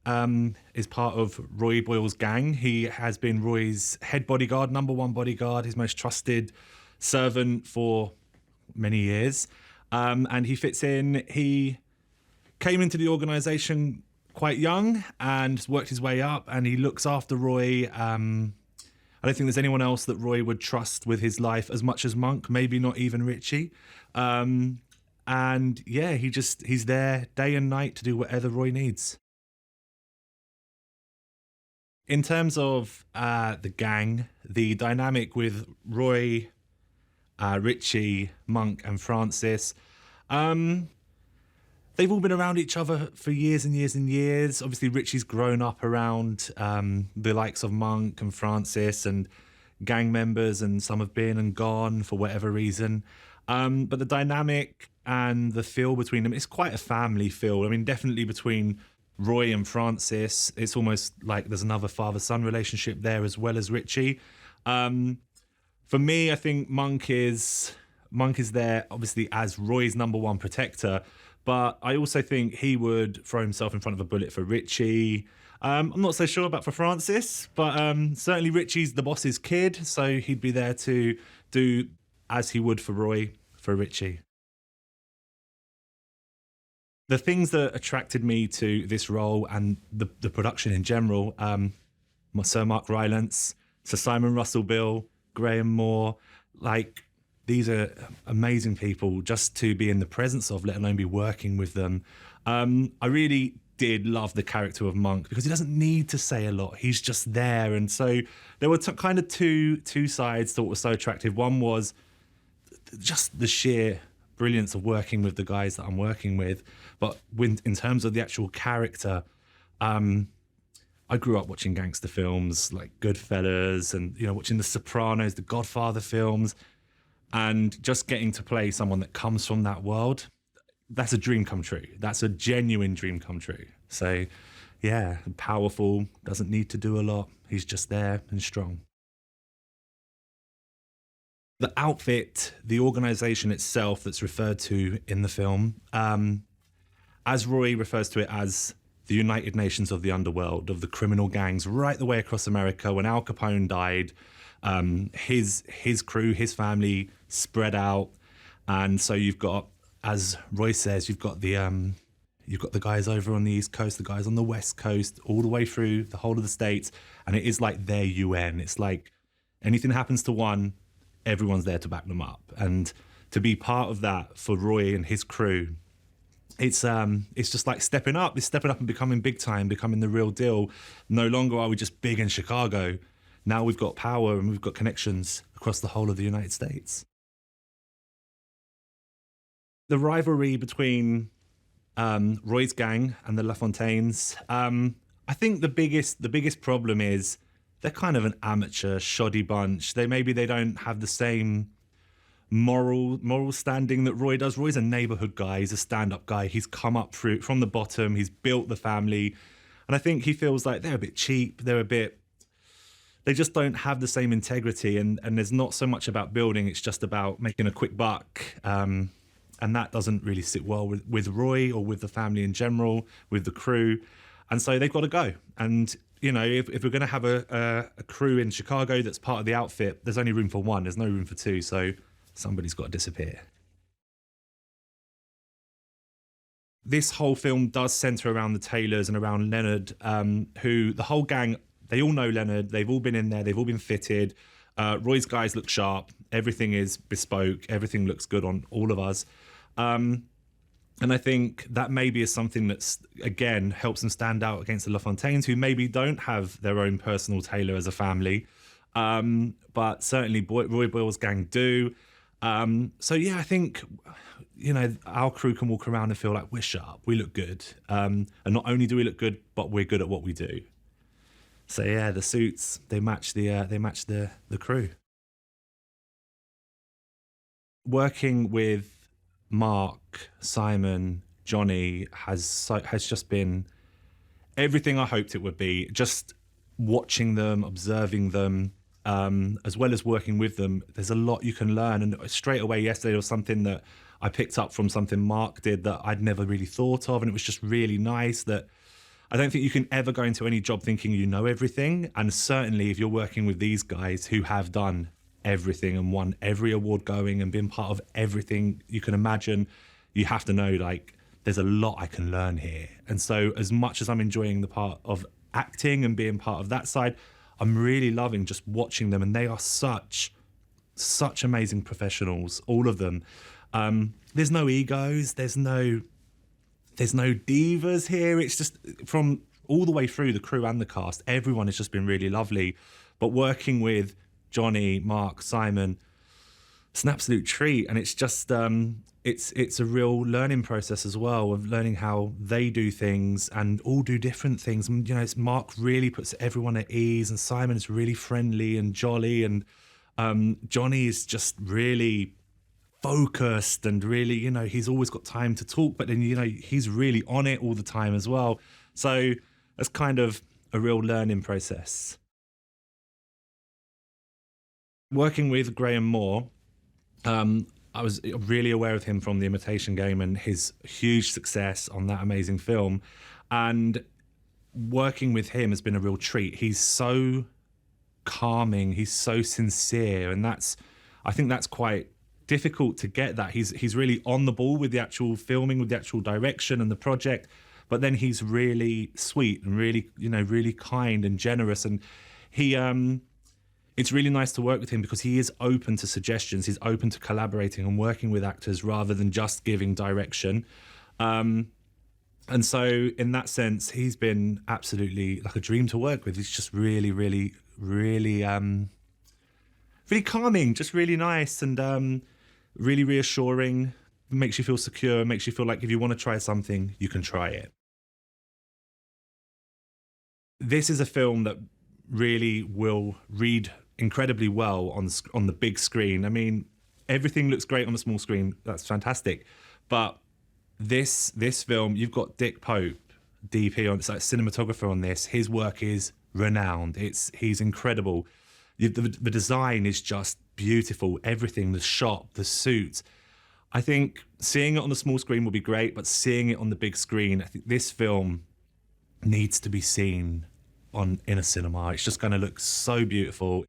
is part of Roy Boyle's gang. He has been Roy's head bodyguard, number one bodyguard, his most trusted servant for many years. And he fits in. He came into the organisation quite young and worked his way up, and he looks after Roy. I don't think there's anyone else that Roy would trust with his life as much as Monk, maybe not even Richie. And yeah, he's there day and night to do whatever Roy needs. In terms of the gang, the dynamic with Roy, Richie, Monk and Francis, they've all been around each other for years and years and years. Obviously, Richie's grown up around the likes of Monk and Francis and gang members, and some have been and gone for whatever reason. But the dynamic and the feel between them, it's quite a family feel. I mean, definitely between Roy and Francis, it's almost like there's another father-son relationship there as well as Richie. For me, I think Monk is there obviously as Roy's number one protector, but I also think he would throw himself in front of a bullet for Richie. I'm not so sure about for Francis, but certainly Richie's the boss's kid, so he'd be there to do as he would for Roy, for Richie. The things that attracted me to this role and the production in general, Sir Mark Rylance, Sir Simon Russell Beale, Graham Moore, like these are amazing people just to be in the presence of, let alone be working with them. I really did love the character of Monk because he doesn't need to say a lot. He's just there. And so there were kind of two sides that were so attractive. One was just the sheer brilliance of working with the guys that I'm working with. But in terms of the actual character, I grew up watching gangster films like Goodfellas and, watching The Sopranos, the Godfather films, and just getting to play someone that comes from that world, that's a dream come true. That's a genuine dream come true. So, yeah, powerful, doesn't need to do a lot. He's just there and strong. The outfit, the organisation itself that's referred to in the film, as Roy refers to it as the United Nations of the underworld, of the criminal gangs right the way across America. When Al Capone died, his crew, his family spread out. And so you've got, as Roy says, you've got the guys over on the East Coast, the guys on the West Coast, all the way through the whole of the States. And it is like their UN. It's like anything happens to one, everyone's there to back them up. And to be part of that for Roy and his crew, it's just like stepping up. It's stepping up and becoming big time, becoming the real deal. No longer are we just big in Chicago. Now we've got power and we've got connections across the whole of the United States. The rivalry between Roy's gang and the LaFontaines, I think the biggest problem is they're kind of an amateur, shoddy bunch. They don't have the same moral standing that Roy does. Roy's a neighborhood guy. He's a stand-up guy. He's come up from the bottom. He's built the family. And I think he feels like they're a bit cheap. They just don't have the same integrity. And there's not so much about building. It's just about making a quick buck. And that doesn't really sit well with Roy or with the family in general, with the crew. And so they've got to go. And, if we're going to have a crew in Chicago that's part of the outfit, there's only room for one. There's no room for two. So somebody's got to disappear. This whole film does centre around the Taylors and around Leonard, who the whole gang, they all know Leonard. They've all been in there. They've all been fitted. Roy's guys look sharp. Everything is bespoke. Everything looks good on all of us. And I think that maybe is something that's, again, helps them stand out against the LaFontaines, who maybe don't have their own personal tailor as a family. But certainly Roy Boyle's gang do. So, yeah, I think, our crew can walk around and feel like we're sharp. We look good. And not only do we look good, but we're good at what we do. So, yeah, the suits, they match the crew. Working with Mark, Simon, Johnny has just been everything I hoped it would be. Just watching them, observing them, as well as working with them, there's a lot you can learn. And straight away yesterday was something that I picked up from something Mark did that I'd never really thought of, and it was just really nice that I don't think you can ever go into any job thinking you know everything. And certainly if you're working with these guys who have done everything and won every award going and been part of everything you can imagine, you have to know, like, there's a lot I can learn here. And so as much as I'm enjoying the part of acting and being part of that side, I'm really loving just watching them. And they are such amazing professionals, all of them. There's no egos, there's no divas here. It's just from all the way through the crew and the cast, everyone has just been really lovely. But working with Johnny, Mark, Simon, it's an absolute treat. And it's just, it's a real learning process as well, of learning how they do things and all do different things. And, you know, Mark really puts everyone at ease, and Simon is really friendly and jolly, and Johnny is just really focused and really, you know, he's always got time to talk, but then, you know, he's really on it all the time as well. So it's kind of a real learning process. Working with Graham Moore, I was really aware of him from the Imitation Game and his huge success on that amazing film. And working with him has been a real treat. He's so calming, he's so sincere, and I think that's quite difficult to get that. He's really on the ball with the actual filming, with the actual direction and the project, but then he's really sweet and really, you know, really kind and generous. And he it's really nice to work with him because he is open to suggestions. He's open to collaborating and working with actors rather than just giving direction. And so in that sense, he's been absolutely like a dream to work with. He's just really, really, really, really calming, just really nice, and really reassuring. Makes you feel secure, makes you feel like if you want to try something, you can try it. This is a film that really will read incredibly well on the big screen. I mean, everything looks great on the small screen. That's fantastic. But this film, you've got Dick Pope, DP on, it's like cinematographer on this. His work is renowned. He's incredible. The design is just beautiful. Everything, the shot, the suit. I think seeing it on the small screen will be great, but seeing it on the big screen, I think this film needs to be seen in a cinema. It's just going to look so beautiful.